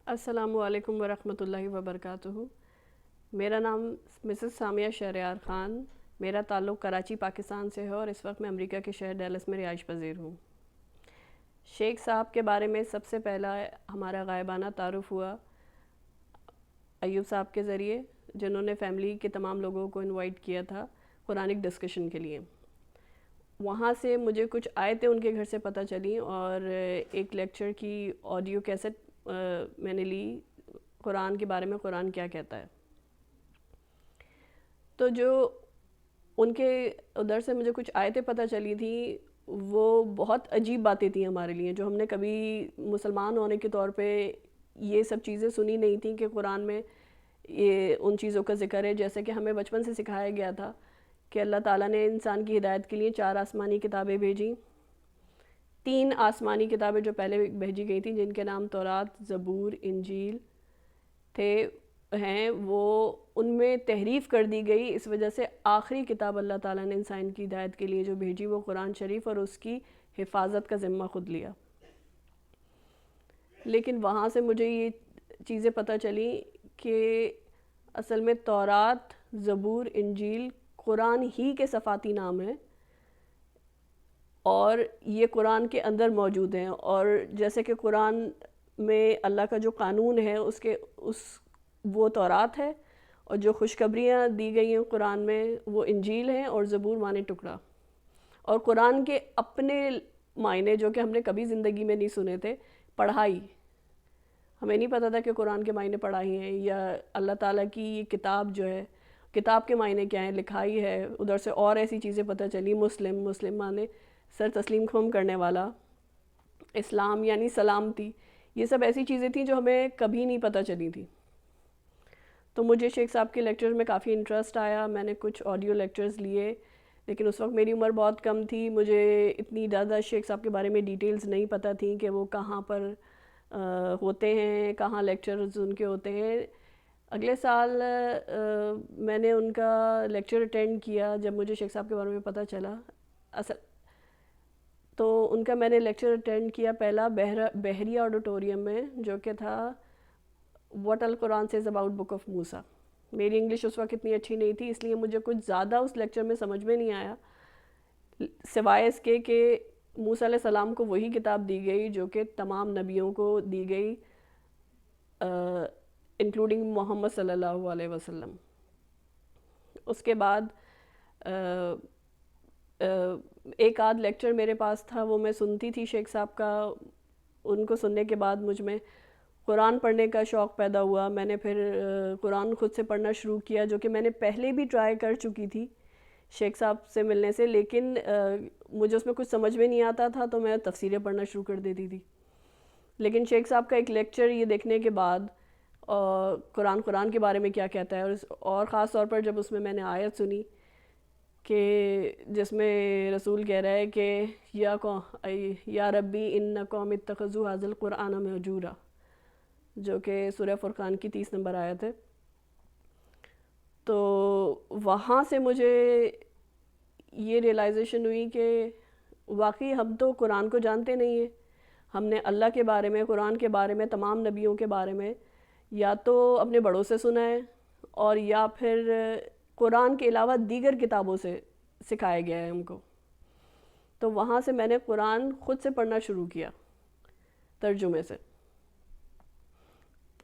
السلام علیکم ورحمۃ اللہ وبرکاتہ۔ میرا نام مسز سامیہ شہریار خان، میرا تعلق کراچی پاکستان سے ہے اور اس وقت میں امریکہ کے شہر ڈیلس میں رہائش پذیر ہوں۔ شیخ صاحب کے بارے میں سب سے پہلا ہمارا غائبانہ تعارف ہوا ایوب صاحب کے ذریعے، جنہوں نے فیملی کے تمام لوگوں کو انوائٹ کیا تھا قرآنک ڈسکشن کے لیے۔ وہاں سے مجھے کچھ آیتیں ان کے گھر سے پتہ چلیں اور ایک لیکچر کی آڈیو کیسٹ میں نے لی قرآن کے بارے میں، قرآن کیا کہتا ہے۔ تو جو ان کے ادھر سے مجھے کچھ آیتیں پتہ چلی تھیں، وہ بہت عجیب باتیں تھیں ہمارے لیے، جو ہم نے کبھی مسلمان ہونے کے طور پہ یہ سب چیزیں سنی نہیں تھیں کہ قرآن میں یہ ان چیزوں کا ذکر ہے۔ جیسے کہ ہمیں بچپن سے سکھایا گیا تھا کہ اللہ تعالیٰ نے انسان کی ہدایت کے لیے 4 آسمانی کتابیں بھیجیں، 3 آسمانی کتابیں جو پہلے بھیجی گئی تھیں، جن کے نام تورات، زبور، انجیل ہیں، وہ ان میں تحریف کر دی گئی۔ اس وجہ سے آخری کتاب اللہ تعالیٰ نے انسان کی ہدایت کے لیے جو بھیجی وہ قرآن شریف، اور اس کی حفاظت کا ذمہ خود لیا۔ لیکن وہاں سے مجھے یہ چیزیں پتہ چلیں کہ اصل میں تورات، زبور، انجیل قرآن ہی کے صفاتی نام ہیں اور یہ قرآن کے اندر موجود ہیں، اور جیسے کہ قرآن میں اللہ کا جو قانون ہے وہ تورات ہے، اور جو خوشخبریاں دی گئی ہیں قرآن میں وہ انجیل ہیں، اور زبور معنی ٹکڑا۔ اور قرآن کے اپنے معنی جو کہ ہم نے کبھی زندگی میں نہیں سنے تھے، پڑھائی، ہمیں نہیں پتہ تھا کہ قرآن کے معنی پڑھائی ہیں، یا اللہ تعالیٰ کی یہ کتاب جو ہے، کتاب کے معنی کیا ہیں، لکھائی ہے۔ ادھر سے اور ایسی چیزیں پتہ چلی، مسلم معنی سر تسلیم خم کرنے والا، اسلام یعنی سلامتی، یہ سب ایسی چیزیں تھیں جو ہمیں کبھی نہیں پتہ چلی تھیں۔ تو مجھے شیخ صاحب کے لیکچر میں کافی انٹرسٹ آیا، میں نے کچھ آڈیو لیکچرز لیے، لیکن اس وقت میری عمر بہت کم تھی، مجھے اتنی زیادہ شیخ صاحب کے بارے میں ڈیٹیلز نہیں پتہ تھیں کہ وہ کہاں پر ہوتے ہیں، کہاں لیکچرز ان کے ہوتے ہیں۔ اگلے سال میں نے ان کا لیکچر اٹینڈ کیا جب مجھے شیخ صاحب کے بارے میں پتہ چلا۔ تو ان کا میں نے لیکچر اٹینڈ کیا پہلا بحریہ آڈیٹوریم میں، جو کہ تھا واٹ القرآن سیز اباؤٹ بک آف موسیٰ۔ میری انگلش اس وقت اتنی اچھی نہیں تھی، اس لیے مجھے کچھ زیادہ اس لیکچر میں سمجھ میں نہیں آیا، سوائے اس کے کہ موسیٰ علیہ السلام کو وہی کتاب دی گئی جو کہ تمام نبیوں کو دی گئی، انکلوڈنگ محمد صلی اللہ علیہ وسلم۔ اس کے بعد ایک آدھ لیکچر میرے پاس تھا، وہ میں سنتی تھی شیخ صاحب کا۔ ان کو سننے کے بعد مجھ میں قرآن پڑھنے کا شوق پیدا ہوا، میں نے پھر قرآن خود سے پڑھنا شروع کیا، جو کہ میں نے پہلے بھی ٹرائی کر چکی تھی شیخ صاحب سے ملنے سے، لیکن مجھے اس میں کچھ سمجھ میں نہیں آتا تھا تو میں تفسیریں پڑھنا شروع کر دیتی تھی۔ لیکن شیخ صاحب کا ایک لیکچر یہ دیکھنے کے بعد قرآن کے بارے میں کیا کہتا ہے، اور خاص طور پر جب اس میں نے آیت سنی کہ جس میں رسول کہہ رہا ہے کہ یا ربی ان قوم اتخذوا ھذا القرآن مہجورا، جو کہ سورہ فرقان کی 30 نمبر آیت ہے۔ تو وہاں سے مجھے یہ ریئلائزیشن ہوئی کہ واقعی ہم تو قرآن کو جانتے نہیں ہیں، ہم نے اللہ کے بارے میں، قرآن کے بارے میں، تمام نبیوں کے بارے میں یا تو اپنے بڑوں سے سنا ہے، اور یا پھر قرآن کے علاوہ دیگر کتابوں سے سکھایا گیا ہے ہم کو۔ تو وہاں سے میں نے قرآن خود سے پڑھنا شروع کیا ترجمے سے۔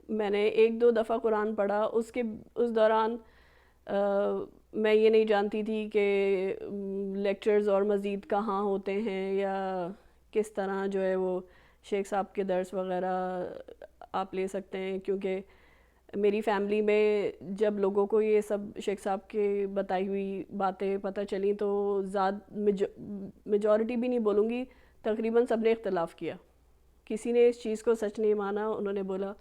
میں نے 1-2 دفعہ قرآن پڑھا، اس دوران میں یہ نہیں جانتی تھی کہ لیکچرز اور مزید کہاں ہوتے ہیں، یا کس طرح جو ہے وہ شیخ صاحب کے درس وغیرہ آپ لے سکتے ہیں، کیونکہ میری فیملی میں جب لوگوں کو یہ سب شیخ صاحب کی بتائی ہوئی باتیں پتہ چلیں تو میجورٹی بھی نہیں بولوں گی، تقریباً سب نے اختلاف کیا، کسی نے اس چیز کو سچ نہیں مانا، انہوں نے بولا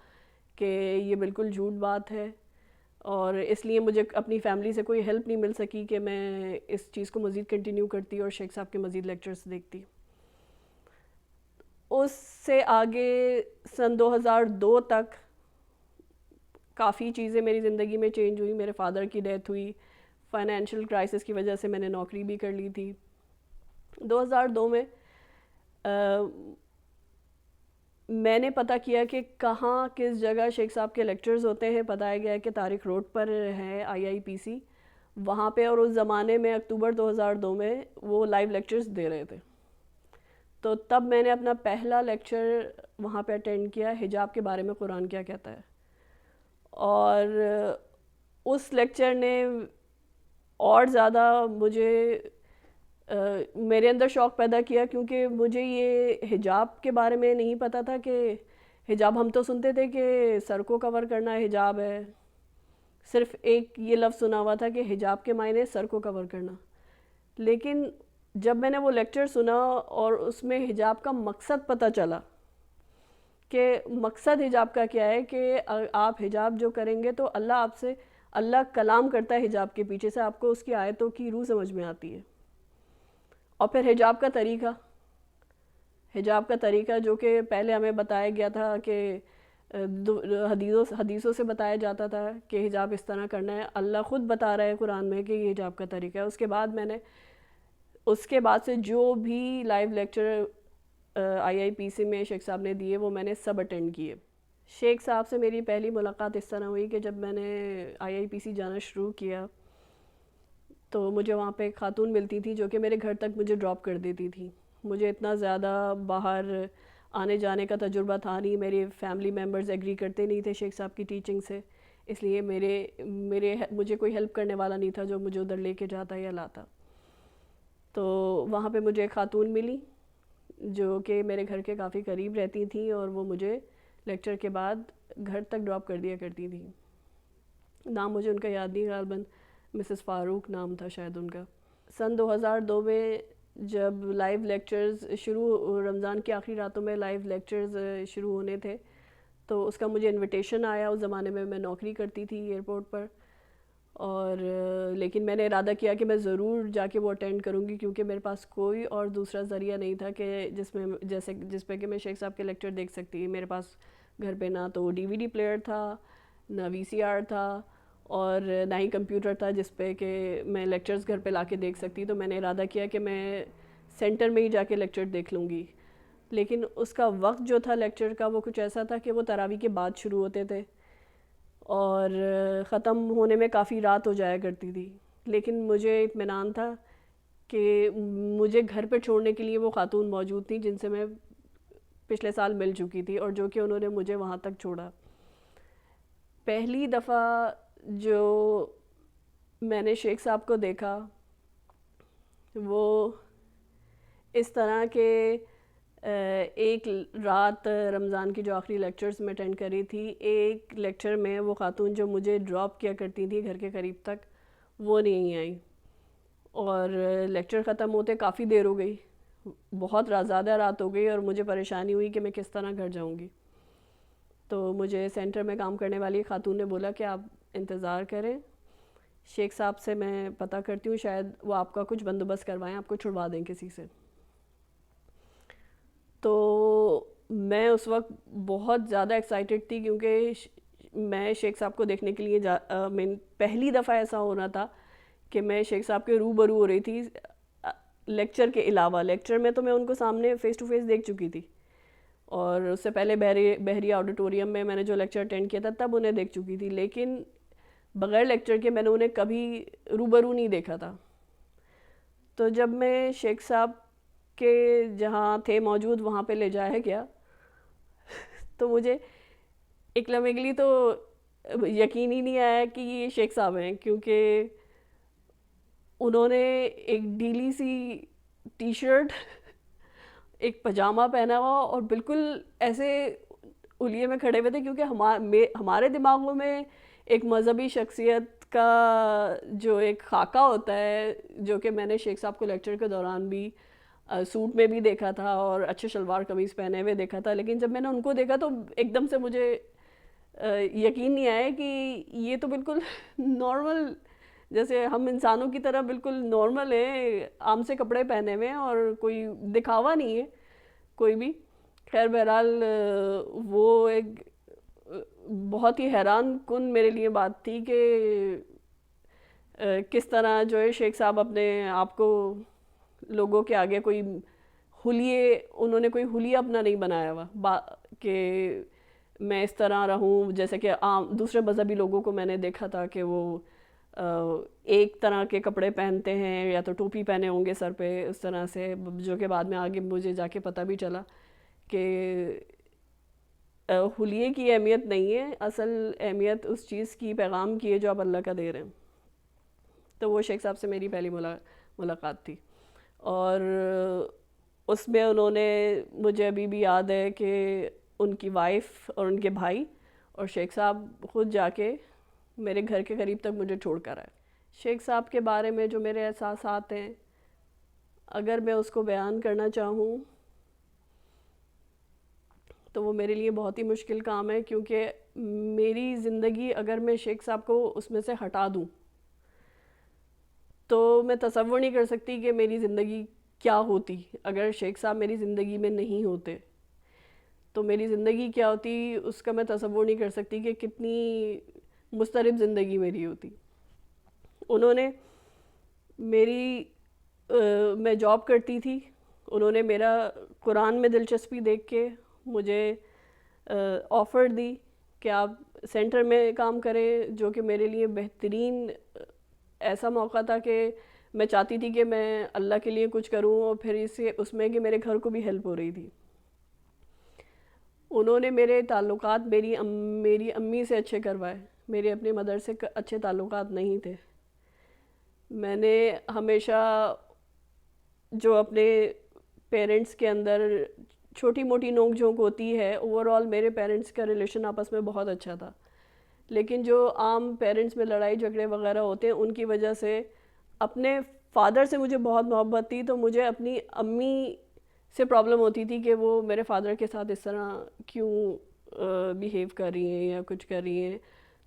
کہ یہ بالکل جھوٹ بات ہے، اور اس لیے مجھے اپنی فیملی سے کوئی ہیلپ نہیں مل سکی کہ میں اس چیز کو مزید کنٹینیو کرتی اور شیخ صاحب کے مزید لیکچرز دیکھتی۔ اس سے آگے سن 2002 تک کافی چیزیں میری زندگی میں چینج ہوئی، میرے فادر کی ڈیتھ ہوئی، فائنینشیل کرائسس کی وجہ سے میں نے نوکری بھی کر لی تھی۔ 2002 میں میں نے پتہ کیا کہ کہاں کس جگہ شیخ صاحب کے لیکچرز ہوتے ہیں. بتایا گیا کہ طارق روڈ پر ہے IIPC وہاں پہ, اور اس زمانے میں اکتوبر 2002 میں وہ لائیو لیکچرز دے رہے تھے. تو تب میں نے اپنا پہلا لیکچر وہاں پہ اٹینڈ کیا, حجاب کے بارے میں قرآن کیا کہتا ہے. اور اس لیکچر نے اور زیادہ مجھے میرے اندر شوق پیدا کیا, کیونکہ مجھے یہ حجاب کے بارے میں نہیں پتہ تھا کہ حجاب, ہم تو سنتے تھے کہ سر کو کور کرنا حجاب ہے, صرف ایک یہ لفظ سنا ہوا تھا کہ حجاب کے معنی سر کو کور کرنا. لیکن جب میں نے وہ لیکچر سنا اور اس میں حجاب کا مقصد پتہ چلا کہ مقصد حجاب کا کیا ہے, کہ آپ حجاب جو کریں گے تو اللہ آپ سے, اللہ کلام کرتا ہے حجاب کے پیچھے سے, آپ کو اس کی آیتوں کی روح سمجھ میں آتی ہے. اور پھر حجاب کا طریقہ جو کہ پہلے ہمیں بتایا گیا تھا کہ حدیثوں سے بتایا جاتا تھا کہ حجاب اس طرح کرنا ہے, اللہ خود بتا رہا ہے قرآن میں کہ یہ حجاب کا طریقہ ہے. اس کے بعد سے جو بھی لائیو لیکچر IIPC میں شیخ صاحب نے دیے وہ میں نے سب اٹینڈ کیے. شیخ صاحب سے میری پہلی ملاقات اس طرح ہوئی کہ جب میں نے IIPC جانا شروع کیا تو مجھے وہاں پہ ایک خاتون ملتی تھی جو کہ میرے گھر تک مجھے ڈراپ کر دیتی تھی. مجھے اتنا زیادہ باہر آنے جانے کا تجربہ تھا نہیں, میرے فیملی ممبرز ایگری کرتے نہیں تھے شیخ صاحب کی ٹیچنگ سے, اس لیے مجھے کوئی ہیلپ کرنے والا نہیں تھا جو مجھے ادھر لے کے جاتا یا لاتا. تو وہاں پہ مجھے ایک خاتون ملی جو کہ میرے گھر کے کافی قریب رہتی تھیں, اور وہ مجھے لیکچر کے بعد گھر تک ڈراپ کر دیا کرتی تھیں. نام مجھے ان کا یاد نہیں, غالباً مسز فاروق نام تھا شاید ان کا. سن 2002 میں جب لائیو لیکچرز رمضان کی آخری راتوں میں لائیو لیکچرز شروع ہونے تھے تو اس کا مجھے انویٹیشن آیا. اس زمانے میں نوکری کرتی تھی ایئرپورٹ پر, اور لیکن میں نے ارادہ کیا کہ میں ضرور جا کے وہ اٹینڈ کروں گی, کیونکہ میرے پاس کوئی اور دوسرا ذریعہ نہیں تھا کہ جس پہ کہ میں شیخ صاحب کے لیکچر دیکھ سکتی. میرے پاس گھر پہ نہ تو DVD پلیئر تھا, نہ VCR تھا, اور نہ ہی کمپیوٹر تھا جس پہ کہ میں لیکچرز گھر پہ لا کے دیکھ سکتی. تو میں نے ارادہ کیا کہ میں سینٹر میں ہی جا کے لیکچر دیکھ لوں گی. لیکن اس کا وقت جو تھا لیکچر کا وہ کچھ ایسا تھا کہ وہ تراویح کے بعد شروع ہوتے تھے اور ختم ہونے میں کافی رات ہو جایا کرتی تھی. لیکن مجھے اطمینان تھا کہ مجھے گھر پہ چھوڑنے کے لیے وہ خاتون موجود تھیں جن سے میں پچھلے سال مل چکی تھی, اور جو کہ انہوں نے مجھے وہاں تک چھوڑا. پہلی دفعہ جو میں نے شیخ صاحب کو دیکھا وہ اس طرح کہ ایک رات رمضان کی جو آخری لیکچرز میں اٹینڈ کری تھی, ایک لیکچر میں وہ خاتون جو مجھے ڈراپ کیا کرتی تھی گھر کے قریب تک وہ نہیں آئی, اور لیکچر ختم ہوتے کافی دیر ہو گئی, بہت زیادہ رات ہو گئی, اور مجھے پریشانی ہوئی کہ میں کس طرح گھر جاؤں گی. تو مجھے سینٹر میں کام کرنے والی خاتون نے بولا کہ آپ انتظار کریں, شیخ صاحب سے میں پتہ کرتی ہوں, شاید وہ آپ کا کچھ بندوبست کروائیں, آپ کو چھڑوا دیں کسی سے. تو میں اس وقت بہت زیادہ ایکسائٹڈ تھی, کیونکہ میں شیخ صاحب کو دیکھنے کے لیے پہلی دفعہ ایسا ہونا تھا کہ میں شیخ صاحب کے روبرو ہو رہی تھی لیکچر کے علاوہ. لیکچر میں تو میں ان کو سامنے فیس ٹو فیس دیکھ چکی تھی, اور اس سے پہلے بحری آڈیٹوریم میں نے جو لیکچر اٹینڈ کیا تھا تب انہیں دیکھ چکی تھی, لیکن بغیر لیکچر کے میں نے انہیں کبھی روبرو نہیں دیکھا تھا. تو جب میں شیخ صاحب کے جہاں تھے موجود وہاں پہ لے جایا گیا تو مجھے ایک لمحے کے لیے تو یقین ہی نہیں آیا کہ یہ شیخ صاحب ہیں, کیونکہ انہوں نے ایک ڈھیلی سی ٹی شرٹ, ایک پجامہ پہنا ہوا, اور بالکل ایسے اولیے میں کھڑے ہوئے تھے, کیونکہ ہمارے دماغوں میں ایک مذہبی شخصیت کا جو ایک خاکہ ہوتا ہے, جو کہ میں نے شیخ صاحب کو لیکچر کے دوران بھی سوٹ میں بھی دیکھا تھا اور اچھے شلوار قمیض پہنے ہوئے دیکھا تھا, لیکن جب میں نے ان کو دیکھا تو ایک دم سے مجھے یقین نہیں آیا کہ یہ تو بالکل نارمل, جیسے ہم انسانوں کی طرح بالکل نارمل ہیں, عام سے کپڑے پہنے ہوئے ہیں, اور کوئی دکھاوا نہیں ہے کوئی بھی. خیر بہرحال وہ ایک بہت ہی حیران کن میرے لیے بات تھی کہ کس طرح جو ہے شیخ صاحب اپنے آپ کو لوگوں کے آگے انہوں نے کوئی حلیہ اپنا نہیں بنایا ہوا, کہ میں اس طرح رہوں جیسے کہ عام دوسرے مذہبی لوگوں کو میں نے دیکھا تھا کہ وہ ایک طرح کے کپڑے پہنتے ہیں یا تو ٹوپی پہنے ہوں گے سر پہ اس طرح سے، جو کہ بعد میں آگے مجھے جا کے پتہ بھی چلا کہ حلیے کی اہمیت نہیں ہے، اصل اہمیت اس چیز کی، پیغام کی ہے جو آپ اللہ کا دے رہے ہیں۔ تو وہ شیخ صاحب سے میری پہلی ملاقات تھی، اور اس میں انہوں نے، مجھے ابھی بھی یاد ہے کہ ان کی وائف اور ان کے بھائی اور شیخ صاحب خود جا کے میرے گھر کے قریب تک مجھے چھوڑ کر آئے۔ شیخ صاحب کے بارے میں جو میرے احساسات ہیں، اگر میں اس کو بیان کرنا چاہوں تو وہ میرے لیے بہت ہی مشکل کام ہے، کیونکہ میری زندگی اگر میں شیخ صاحب کو اس میں سے ہٹا دوں تو میں تصور نہیں کر سکتی کہ میری زندگی کیا ہوتی اگر شیخ صاحب میری زندگی میں نہیں ہوتے، تو میری زندگی کیا ہوتی اس کا میں تصور نہیں کر سکتی کہ کتنی مضطرب زندگی میری ہوتی۔ انہوں نے میری میں جاب کرتی تھی، انہوں نے میرا قرآن میں دلچسپی دیکھ کے مجھے آفر دی کہ آپ سینٹر میں کام کریں، جو کہ میرے لیے بہترین ایسا موقع تھا کہ میں چاہتی تھی کہ میں اللہ کے لیے کچھ کروں، اور پھر اس میں کہ میرے گھر کو بھی ہیلپ ہو رہی تھی۔ انہوں نے میرے تعلقات میری امی سے اچھے کروائے، میرے اپنے مدر سے اچھے تعلقات نہیں تھے۔ میں نے ہمیشہ جو اپنے پیرنٹس کے اندر چھوٹی موٹی نوک جھونک ہوتی ہے، اوور میرے پیرنٹس کا ریلیشن آپس میں بہت اچھا تھا، لیکن جو عام پیرنٹس میں لڑائی جھگڑے وغیرہ ہوتے ہیں ان کی وجہ سے اپنے فادر سے مجھے بہت محبت تھی، تو مجھے اپنی امی سے پرابلم ہوتی تھی کہ وہ میرے فادر کے ساتھ اس طرح کیوں بیہیو کر رہی ہیں یا کچھ کر رہی ہیں،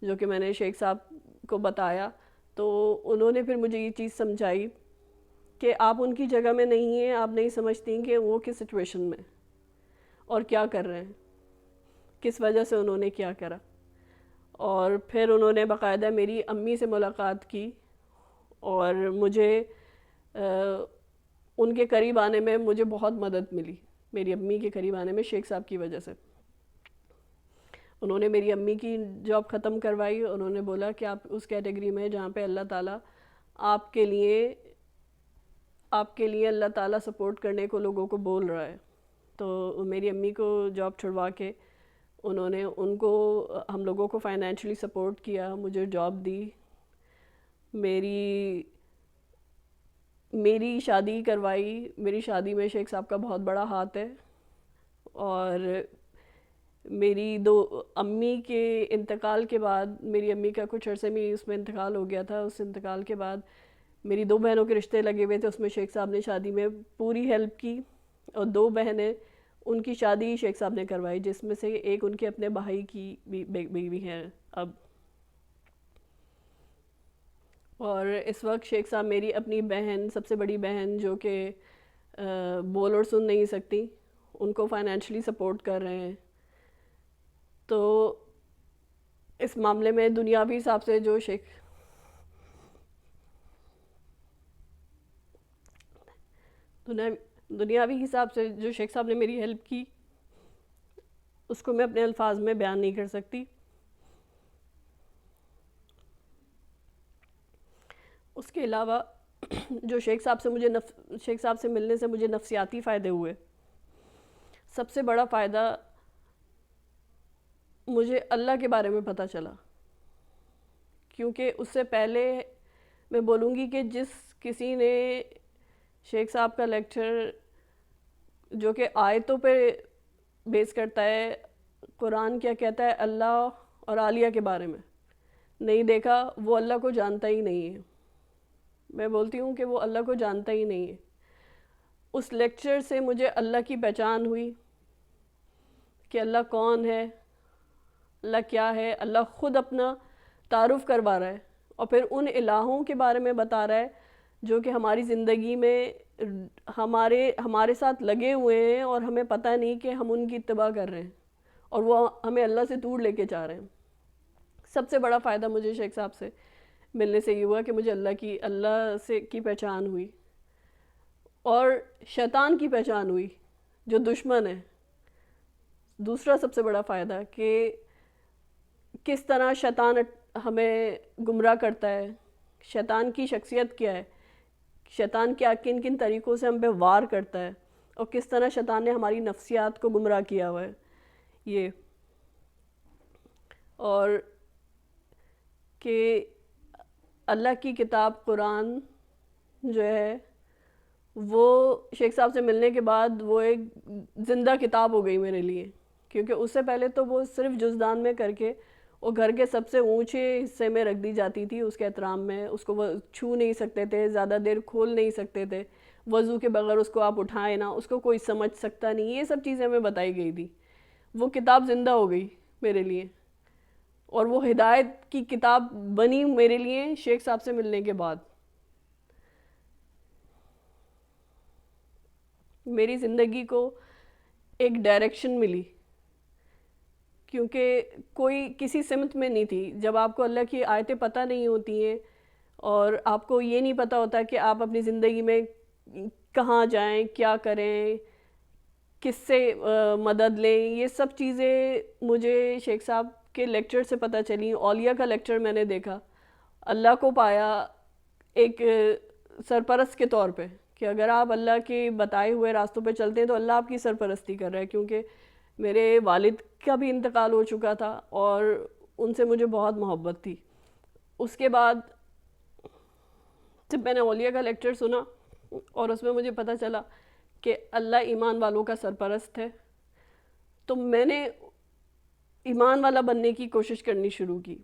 جو کہ میں نے شیخ صاحب کو بتایا تو انہوں نے پھر مجھے یہ چیز سمجھائی کہ آپ ان کی جگہ میں نہیں ہیں، آپ نہیں سمجھتی کہ وہ کس سچویشن میں اور کیا کر رہے ہیں، کس وجہ سے انہوں نے کیا کرا۔ اور پھر انہوں نے باقاعدہ میری امی سے ملاقات کی، اور مجھے ان کے قریب آنے میں مجھے بہت مدد ملی، میری امی کے قریب آنے میں شیخ صاحب کی وجہ سے۔ انہوں نے میری امی کی جاب ختم کروائی، انہوں نے بولا کہ آپ اس کیٹیگری میں جہاں پہ اللہ تعالیٰ آپ کے لیے اللہ تعالیٰ سپورٹ کرنے کو لوگوں کو بول رہا ہے، تو میری امی کو جاب چھڑوا کے انہوں نے ہم لوگوں کو فائنینشلی سپورٹ کیا، مجھے جاب دی، میری شادی کروائی۔ میری شادی میں شیخ صاحب کا بہت بڑا ہاتھ ہے، اور میری امی کے انتقال کے بعد، میری امی کا کچھ عرصے میں اس میں انتقال ہو گیا تھا، اس انتقال کے بعد میری 2 بہنوں کے رشتے لگے ہوئے تھے، اس میں شیخ صاحب نے شادی میں پوری ہیلپ کی، اور 2 بہنیں ان کی شادی شیخ صاحب نے کروائی، جس میں سے ایک ان کے اپنے بھائی کی بیوی ہے اب۔ اور اس وقت شیخ صاحب میری اپنی بہن، سب سے بڑی بہن جو کہ بول اور سن نہیں سکتی، ان کو فائنینشلی سپورٹ کر رہے ہیں۔ تو اس معاملے میں دنیاوی حساب سے جو دنیاوی حساب سے جو شیخ صاحب نے میری ہیلپ کی، اس کو میں اپنے الفاظ میں بیان نہیں کر سکتی۔ اس کے علاوہ جو شیخ صاحب سے ملنے سے مجھے نفسیاتی فائدے ہوئے، سب سے بڑا فائدہ مجھے اللہ کے بارے میں پتہ چلا، کیونکہ اس سے پہلے میں بولوں گی کہ جس کسی نے شیخ صاحب کا لیکچر جو کہ آیتوں پہ بیس کرتا ہے، قرآن کیا کہتا ہے اللہ اور عالیہ کے بارے میں نہیں دیکھا، وہ اللہ کو جانتا ہی نہیں ہے۔ میں بولتی ہوں کہ وہ اللہ کو جانتا ہی نہیں ہے۔ اس لیکچر سے مجھے اللہ کی پہچان ہوئی کہ اللہ کون ہے، اللہ کیا ہے، اللہ خود اپنا تعارف کروا رہا ہے، اور پھر ان الہوں کے بارے میں بتا رہا ہے جو کہ ہماری زندگی میں ہمارے ساتھ لگے ہوئے ہیں، اور ہمیں پتہ نہیں کہ ہم ان کی اتباع کر رہے ہیں، اور وہ ہمیں اللہ سے دور لے کے جا رہے ہیں۔ سب سے بڑا فائدہ مجھے شیخ صاحب سے ملنے سے یہ ہوا کہ مجھے اللہ کی پہچان ہوئی، اور شیطان کی پہچان ہوئی جو دشمن ہے۔ دوسرا سب سے بڑا فائدہ کہ کس طرح شیطان ہمیں گمراہ کرتا ہے، شیطان کی شخصیت کیا ہے، شیطان کیا کن کن طریقوں سے ہم پہ وار کرتا ہے، اور کس طرح شیطان نے ہماری نفسیات کو گمراہ کیا ہوا ہے یہ، اور کہ اللہ کی کتاب قرآن جو ہے وہ شیخ صاحب سے ملنے کے بعد وہ ایک زندہ کتاب ہو گئی میرے لیے، کیونکہ اس سے پہلے تو وہ صرف جزدان میں کر کے وہ گھر کے سب سے اونچے حصے میں رکھ دی جاتی تھی، اس کے احترام میں اس کو وہ چھو نہیں سکتے تھے، زیادہ دیر کھول نہیں سکتے تھے، وضو کے بغیر اس کو آپ اٹھائیں نا، اس کو کوئی سمجھ سکتا نہیں، یہ سب چیزیں ہمیں بتائی گئی تھی۔ وہ کتاب زندہ ہو گئی میرے لیے، اور وہ ہدایت کی کتاب بنی میرے لیے شیخ صاحب سے ملنے کے بعد۔ میری زندگی کو ایک ڈائریکشن ملی، کیونکہ کوئی کسی سمت میں نہیں تھی۔ جب آپ کو اللہ کی آیتیں پتہ نہیں ہوتی ہیں اور آپ کو یہ نہیں پتہ ہوتا کہ آپ اپنی زندگی میں کہاں جائیں، کیا کریں، کس سے مدد لیں، یہ سب چیزیں مجھے شیخ صاحب کے لیکچر سے پتہ چلیں۔ اولیاء کا لیکچر میں نے دیکھا، اللہ کو پایا ایک سرپرست کے طور پہ، کہ اگر آپ اللہ کے بتائے ہوئے راستوں پہ چلتے ہیں تو اللہ آپ کی سرپرستی کر رہا ہے، کیونکہ میرے والد کا بھی انتقال ہو چکا تھا اور ان سے مجھے بہت محبت تھی۔ اس کے بعد جب میں نے اولیاء کا لیکچر سنا اور اس میں مجھے پتہ چلا کہ اللہ ایمان والوں کا سرپرست ہے، تو میں نے ایمان والا بننے کی کوشش کرنی شروع کی۔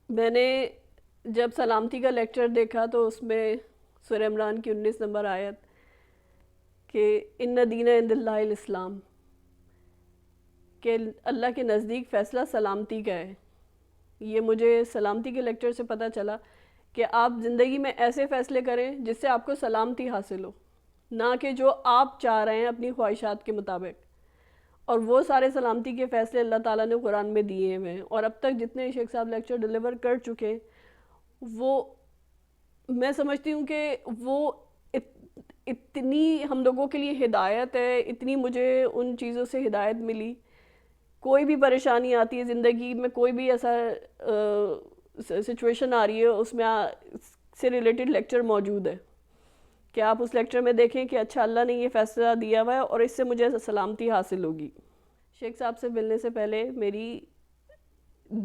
میں نے جب سلامتی کا لیکچر دیکھا تو اس میں سورہ عمران کی 19 نمبر آیت کہ ان دین عند اللہ الاسلام، کہ اللہ کے نزدیک فیصلہ سلامتی کا ہے۔ یہ مجھے سلامتی کے لیکچر سے پتہ چلا کہ آپ زندگی میں ایسے فیصلے کریں جس سے آپ کو سلامتی حاصل ہو، نہ کہ جو آپ چاہ رہے ہیں اپنی خواہشات کے مطابق۔ اور وہ سارے سلامتی کے فیصلے اللہ تعالیٰ نے قرآن میں دیے ہوئے ہیں، اور اب تک جتنے شیخ صاحب لیکچر ڈیلیور کر چکے ہیں، وہ میں سمجھتی ہوں کہ وہ اتنی ہم لوگوں کے لیے ہدایت ہے، اتنی مجھے ان چیزوں سے ہدایت ملی۔ کوئی بھی پریشانی آتی ہے زندگی میں، کوئی بھی ایسا سچویشن آ رہی ہے، اس میں سے ریلیٹڈ لیکچر موجود ہے کہ آپ اس لیکچر میں دیکھیں کہ اچھا اللہ نے یہ فیصلہ دیا ہوا ہے اور اس سے مجھے سلامتی حاصل ہوگی۔ شیخ صاحب سے ملنے سے پہلے میری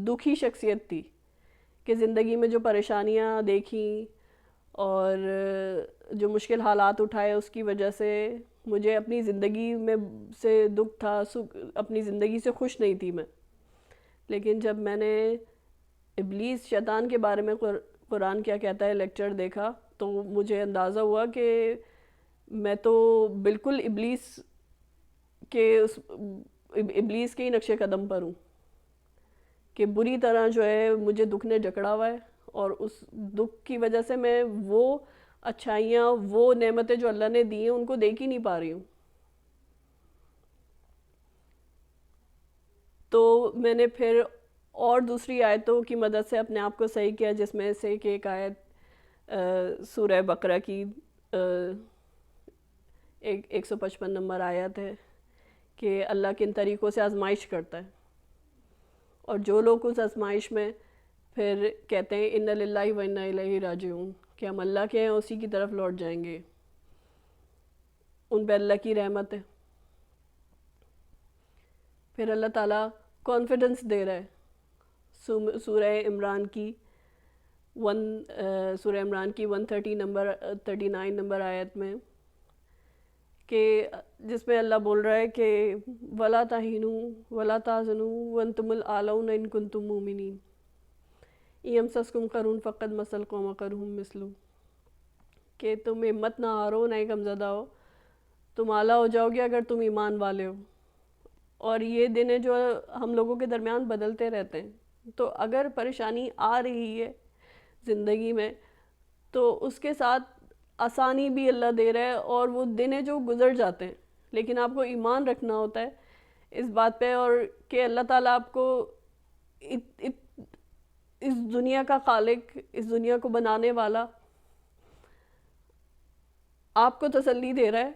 دکھی شخصیت تھی کہ زندگی میں جو پریشانیاں دیکھیں اور جو مشکل حالات اٹھائے، اس کی وجہ سے مجھے اپنی زندگی میں سے دکھ تھا، اپنی زندگی سے خوش نہیں تھی میں۔ لیکن جب میں نے ابلیس شیطان کے بارے میں قرآن کیا کہتا ہے لیکچر دیکھا تو مجھے اندازہ ہوا کہ میں تو بالکل ابلیس کے ہی نقش قدم پر ہوں، کہ بری طرح جو ہے مجھے دکھ نے جکڑا ہوا ہے، اور اس دکھ کی وجہ سے میں وہ اچھائیاں، وہ نعمتیں جو اللہ نے دی ہیں ان کو دیکھ ہی نہیں پا رہی ہوں۔ تو میں نے پھر اور دوسری آیتوں کی مدد سے اپنے آپ کو صحیح کیا، جس میں سے کہ ایک آیت سورہ بقرہ کی 155 نمبر آیت ہے کہ اللہ کن طریقوں سے آزمائش کرتا ہے، اور جو لوگ اس آزمائش میں پھر کہتے ہیں اِنَّ لِلَّهِ وَإِنَّا إِلَيْهِ رَاجِعُونَ، کہ ہم اللہ کے ہیں، اسی کی طرف لوٹ جائیں گے، ان پہ اللہ کی رحمت ہے۔ پھر اللہ تعالیٰ کانفیڈنس دے رہا ہے سورہ عمران کی 139 نمبر آیت میں، کہ جس میں اللہ بول رہا ہے کہ وَلَا تَهِنُوا وَلَا تَحْزَنُوا وَأَنْتُمُ الْأَعْلَوْنَ إِن كُنتُم مُؤْمِنِينَ إِن يَمْسَسْكُمْ قَرْحٌ فَقَدْ مَسَّ الْقَوْمَ قَرْحٌ مِثْلُهُ، کہ تم ہمت نہ ہارو، نہ ہی غمزدہ ہو، تم اعلیٰ ہو جاؤ گے اگر تم ایمان والے ہو۔ اور یہ دن جو ہم لوگوں کے درمیان بدلتے رہتے ہیں، تو اگر پریشانی آ رہی ہے زندگی میں تو اس کے ساتھ آسانی بھی اللہ دے رہا ہے، اور وہ دن جو گزر جاتے ہیں، لیکن آپ کو ایمان رکھنا ہوتا ہے اس بات پہ، اور کہ اللہ تعالیٰ آپ کو اس دنیا کا خالق، اس دنیا کو بنانے والا آپ کو تسلی دے رہا ہے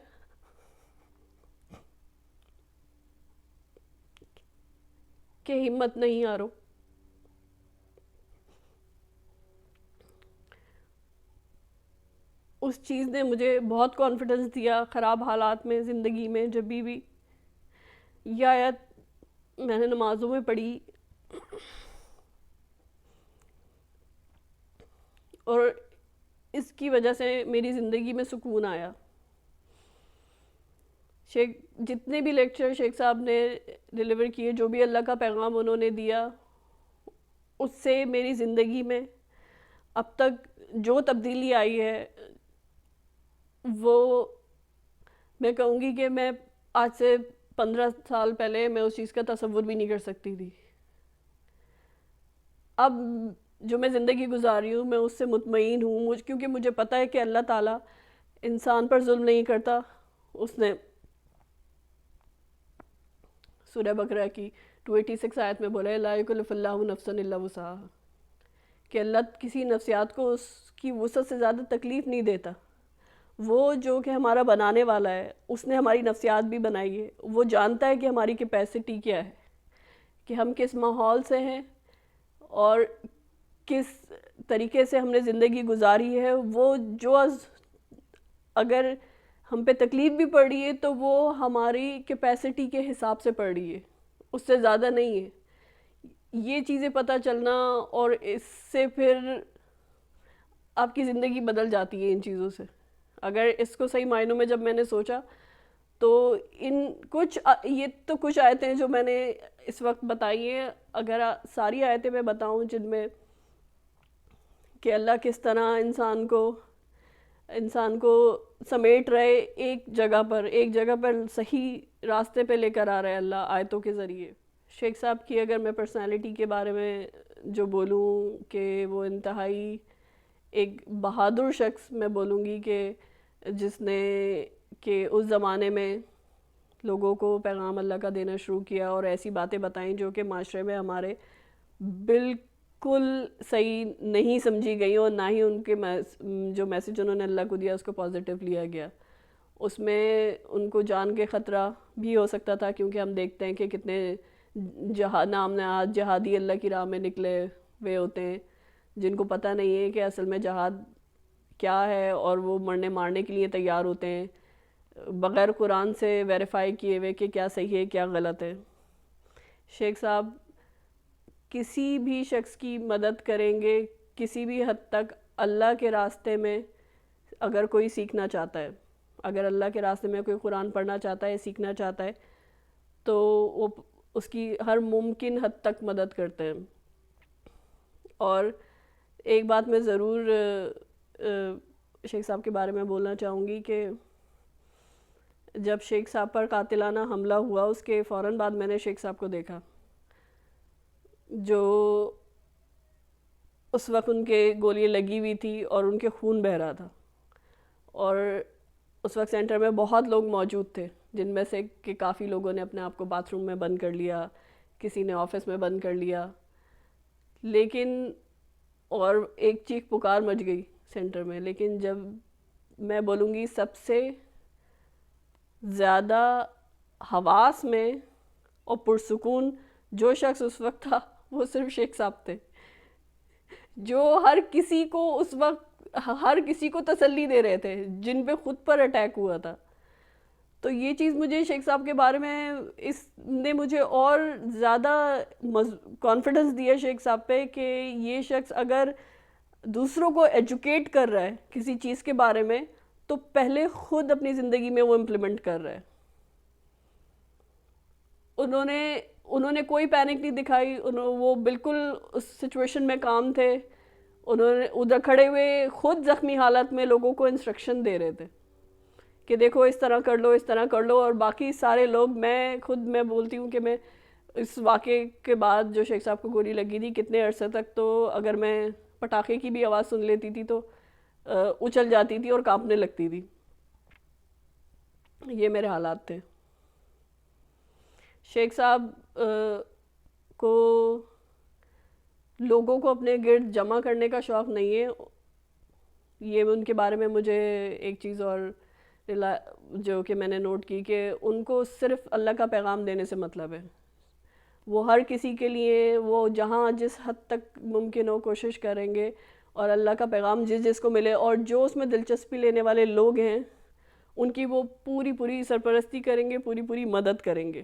کہ ہمت نہیں ہارو. اس چیز نے مجھے بہت کانفیڈنس دیا خراب حالات میں زندگی میں. جب بھی یہ آیت میں نے نمازوں میں پڑھی اور اس کی وجہ سے میری زندگی میں سکون آیا. جتنے بھی لیکچر شیخ صاحب نے ڈیلیور کیے, جو بھی اللہ کا پیغام انہوں نے دیا, اس سے میری زندگی میں اب تک جو تبدیلی آئی ہے وہ میں کہوں گی کہ میں آج سے 15 سال پہلے میں اس چیز کا تصور بھی نہیں کر سکتی تھی. اب جو میں زندگی گزار رہی ہوں میں اس سے مطمئن ہوں, کیونکہ مجھے پتہ ہے کہ اللہ تعالیٰ انسان پر ظلم نہیں کرتا. اس نے سورہ بقرہ کی 286 آیت میں بولا ہے لا یکلف اللہ نفسا الا وسعہا, کہ اللہ کسی نفسیات کو اس کی وسعت سے زیادہ تکلیف نہیں دیتا. وہ جو کہ ہمارا بنانے والا ہے اس نے ہماری نفسیات بھی بنائی ہے, وہ جانتا ہے کہ ہماری کیپیسٹی کیا ہے, کہ ہم کس ماحول سے ہیں اور کس طریقے سے ہم نے زندگی گزاری ہے. وہ جو اگر ہم پہ تکلیف بھی پڑ رہی ہے تو وہ ہماری کیپیسٹی کے حساب سے پڑ رہی ہے, اس سے زیادہ نہیں ہے. یہ چیزیں پتہ چلنا اور اس سے پھر آپ کی زندگی بدل جاتی ہے ان چیزوں سے. اگر اس کو صحیح معنوں میں جب میں نے سوچا تو یہ تو کچھ آیتیں جو میں نے اس وقت بتائی ہیں, اگر ساری آیتیں میں بتاؤں جن میں کہ اللہ کس طرح انسان کو سمیٹ رہے ایک جگہ پر صحیح راستے پہ لے کر آ رہا ہے اللہ آیتوں کے ذریعے. شیخ صاحب کی اگر میں پرسنالٹی کے بارے میں جو بولوں کہ وہ انتہائی ایک بہادر شخص میں بولوں گی, کہ جس نے کہ اس زمانے میں لوگوں کو پیغام اللہ کا دینا شروع کیا اور ایسی باتیں بتائیں جو کہ معاشرے میں ہمارے بالکل صحیح نہیں سمجھی گئی, اور نہ ہی ان کے جو میسج انہوں نے اللہ کو دیا اس کو پازیٹیو لیا گیا. اس میں ان کو جان کے خطرہ بھی ہو سکتا تھا, کیونکہ ہم دیکھتے ہیں کہ کتنے نام نہاد جہادی اللہ کی راہ میں نکلے ہوئے ہوتے ہیں جن کو پتہ نہیں ہے کہ اصل میں جہاد کیا ہے, اور وہ مارنے کے لیے تیار ہوتے ہیں بغیر قرآن سے ویریفائی کیے ہوئے کہ کیا صحیح ہے کیا غلط ہے. شیخ صاحب کسی بھی شخص کی مدد کریں گے کسی بھی حد تک. اللہ کے راستے میں اگر کوئی سیکھنا چاہتا ہے, اگر اللہ کے راستے میں کوئی قرآن پڑھنا چاہتا ہے, سیکھنا چاہتا ہے, تو وہ اس کی ہر ممکن حد تک مدد کرتے ہیں. اور ایک بات میں ضرور شیخ صاحب کے بارے میں بولنا چاہوں گی کہ جب شیخ صاحب پر قاتلانہ حملہ ہوا اس کے فوراً بعد میں نے شیخ صاحب کو دیکھا, جو اس وقت ان کے گولیاں لگی ہوئی تھی اور ان کے خون بہہ رہا تھا, اور اس وقت سینٹر میں بہت لوگ موجود تھے جن میں سے کہ کافی لوگوں نے اپنے آپ کو باتھ روم میں بند کر لیا, کسی نے آفس میں بند کر لیا, لیکن اور ایک چیخ پکار مچ گئی سینٹر میں. لیکن جب میں بولوں گی سب سے زیادہ حواس میں اور پرسکون جو شخص اس وقت تھا وہ صرف شیخ صاحب تھے, جو ہر کسی کو تسلی دے رہے تھے جن پہ خود پر اٹیک ہوا تھا. تو یہ چیز مجھے شیخ صاحب کے بارے میں اس نے مجھے اور زیادہ کانفیڈنس دیا شیخ صاحب پہ کہ یہ شخص اگر دوسروں کو ایجوکیٹ کر رہا ہے کسی چیز کے بارے میں تو پہلے خود اپنی زندگی میں وہ امپلیمنٹ کر رہا ہے. انہوں نے کوئی پینک نہیں دکھائی, وہ بالکل اس سچویشن میں کام تھے. انہوں نے ادھر کھڑے ہوئے خود زخمی حالت میں لوگوں کو انسٹرکشن دے رہے تھے کہ دیکھو اس طرح کر لو, اس طرح کر لو. اور باقی سارے لوگ, میں بولتی ہوں کہ میں اس واقعے کے بعد جو شیخ صاحب کو گولی لگی تھی کتنے عرصے تک تو اگر میں پٹاخے کی بھی آواز سن لیتی تھی تو اچھل جاتی تھی اور کانپنے لگتی تھی. یہ میرے حالات تھے. شیخ صاحب کو لوگوں کو اپنے گرد جمع کرنے کا شوق نہیں ہے. یہ ان کے بارے میں مجھے ایک چیز اور جو کہ میں نے نوٹ کی کہ ان کو صرف اللہ کا پیغام دینے سے مطلب ہے. وہ ہر کسی کے لیے وہ جہاں جس حد تک ممکن ہو کوشش کریں گے، اور اللہ کا پیغام جس جس کو ملے اور جو اس میں دلچسپی لینے والے لوگ ہیں ان کی وہ پوری پوری سرپرستی کریں گے، پوری پوری مدد کریں گے۔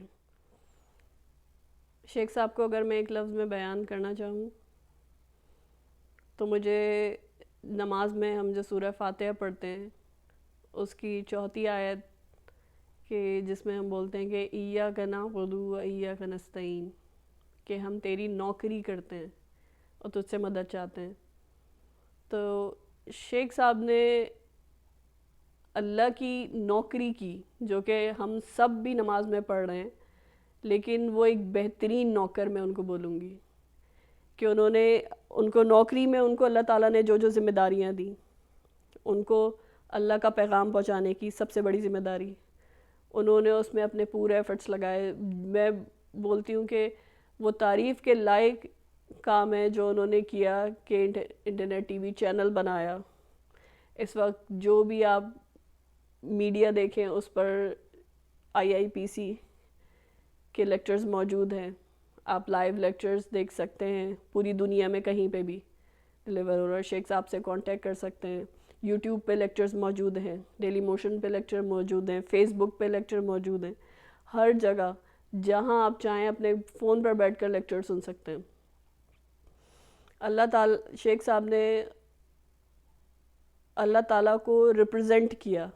شیخ صاحب کو اگر میں ایک لفظ میں بیان کرنا چاہوں تو مجھے نماز میں ہم جو سورہ فاتحہ پڑھتے ہیں اس کی 4تھی آیت کہ جس میں ہم بولتے ہیں کہ ایاک نعبد و ایاک نستعین، کہ ہم تیری نوکری کرتے ہیں اور تجھ سے مدد چاہتے ہیں، تو شیخ صاحب نے اللہ کی نوکری کی، جو کہ ہم سب بھی نماز میں پڑھ رہے ہیں، لیکن وہ ایک بہترین نوکر میں ان کو بولوں گی کہ انہوں نے ان کو نوکری میں ان کو اللہ تعالیٰ نے جو جو ذمہ داریاں دیں، ان کو اللہ کا پیغام پہنچانے کی سب سے بڑی ذمہ داری، انہوں نے اس میں اپنے پورے ایفرٹس لگائے۔ میں بولتی ہوں کہ وہ تعریف کے لائق کام ہے جو انہوں نے کیا کہ انٹرنیٹ ٹی وی چینل بنایا۔ اس وقت جو بھی آپ میڈیا دیکھیں اس پر IIPC کے لیکچرز موجود ہیں، آپ لائیو لیکچرز دیکھ سکتے ہیں، پوری دنیا میں کہیں پہ بھی ڈلیور ہو رہا ہے۔ شیخ صاحب سے کانٹیکٹ کر سکتے ہیں، یوٹیوب پہ لیکچرز موجود ہیں، ڈیلی موشن پہ لیکچر موجود ہیں، فیس بک پہ لیکچر موجود ہیں، ہر جگہ جہاں آپ چاہیں اپنے فون پر بیٹھ کر لیکچر سن سکتے ہیں۔ اللہ تعالیٰ شیخ صاحب نے اللہ تعالیٰ کو ریپرزینٹ کیا،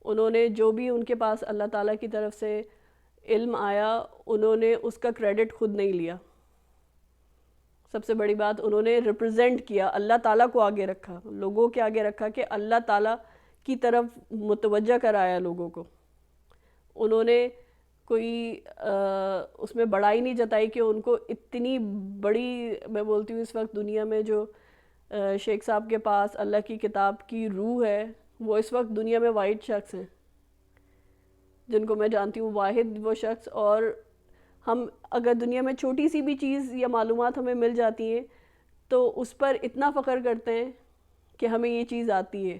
انہوں نے جو بھی ان کے پاس اللہ تعالیٰ کی طرف سے علم آیا انہوں نے اس کا کریڈٹ خود نہیں لیا۔ سب سے بڑی بات انہوں نے ریپرزینٹ کیا، اللہ تعالیٰ کو آگے رکھا، لوگوں کے آگے رکھا کہ اللہ تعالیٰ کی طرف متوجہ کرایا لوگوں کو۔ انہوں نے کوئی اس میں بڑائی نہیں جتائی کہ ان کو اتنی بڑی، میں بولتی ہوں اس وقت دنیا میں جو شیخ صاحب کے پاس اللہ کی کتاب کی روح ہے، وہ اس وقت دنیا میں واحد شخص ہیں جن کو میں جانتی ہوں، واحد وہ شخص۔ اور ہم اگر دنیا میں چھوٹی سی بھی چیز یا معلومات ہمیں مل جاتی ہیں تو اس پر اتنا فخر کرتے ہیں کہ ہمیں یہ چیز آتی ہے۔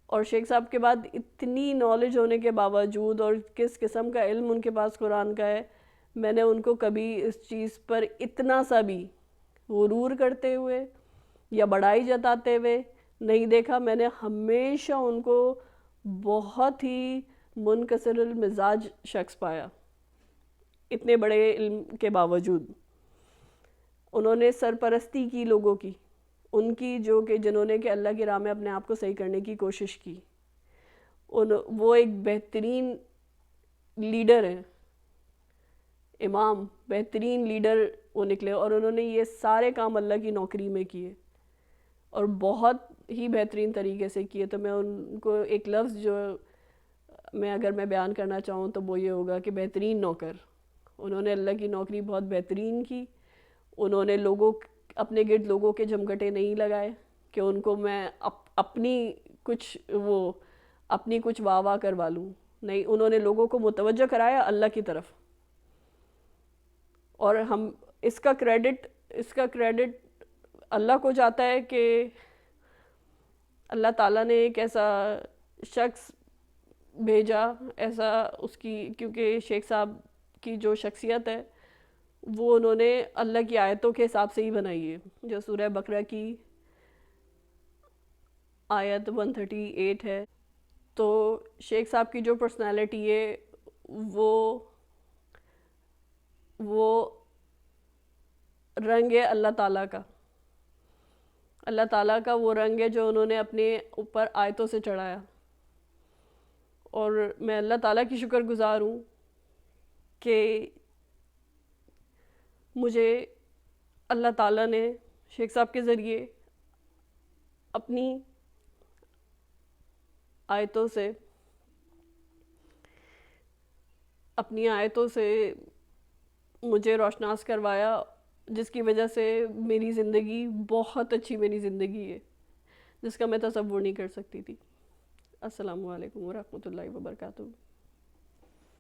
اور شیخ صاحب کے بعد اتنی نالج ہونے کے باوجود اور کس قسم کا علم ان کے پاس قرآن کا ہے، میں نے ان کو کبھی اس چیز پر اتنا سا بھی غرور کرتے ہوئے یا بڑائی جتاتے ہوئے نہیں دیکھا۔ میں نے ہمیشہ ان کو بہت ہی منکسر المزاج شخص پایا، اتنے بڑے علم کے باوجود۔ انہوں نے سرپرستی کی لوگوں کی، ان کی جو کہ جنہوں نے کہ اللہ کی راہ میں اپنے آپ کو صحیح کرنے کی کوشش کی، وہ ایک بہترین لیڈر ہیں، امام، بہترین لیڈر وہ نکلے، اور انہوں نے یہ سارے کام اللہ کی نوکری میں کیے اور بہت ہی بہترین طریقے سے کیے۔ تو میں ان کو ایک لفظ جو میں اگر میں بیان کرنا چاہوں تو وہ یہ ہوگا کہ بہترین نوکر۔ انہوں نے اللہ کی نوکری بہت بہترین کی، انہوں نے اپنے گرد لوگوں کے جھمگٹے نہیں لگائے کہ ان کو میں اپنی کچھ واہ واہ کروا لوں، نہیں، انہوں نے لوگوں کو متوجہ کرایا اللہ کی طرف۔ اور ہم اس کا کریڈٹ اللہ کو جاتا ہے کہ اللہ تعالیٰ نے ایک ایسا شخص بھیجا، ایسا اس کی، کیونکہ شیخ صاحب کی جو شخصیت ہے وہ انہوں نے اللہ کی آیتوں کے حساب سے ہی بنائی ہے، جو سورہ بقرہ کی آیت 138 ہے۔ تو شیخ صاحب کی جو پرسنالٹی ہے وہ رنگ ہے اللہ تعالیٰ کا، اللہ تعالیٰ کا وہ رنگ ہے جو انہوں نے اپنے اوپر آیتوں سے چڑھایا۔ اور میں اللہ تعالیٰ کی شکر گزار ہوں کہ مجھے اللہ تعالیٰ نے شیخ صاحب کے ذریعے اپنی آیتوں سے مجھے روشناس کروایا، جس کی وجہ سے میری زندگی بہت اچھی میری زندگی ہے، جس کا میں تصور نہیں کر سکتی تھی۔ السلام علیکم ورحمۃ اللہ وبرکاتہ۔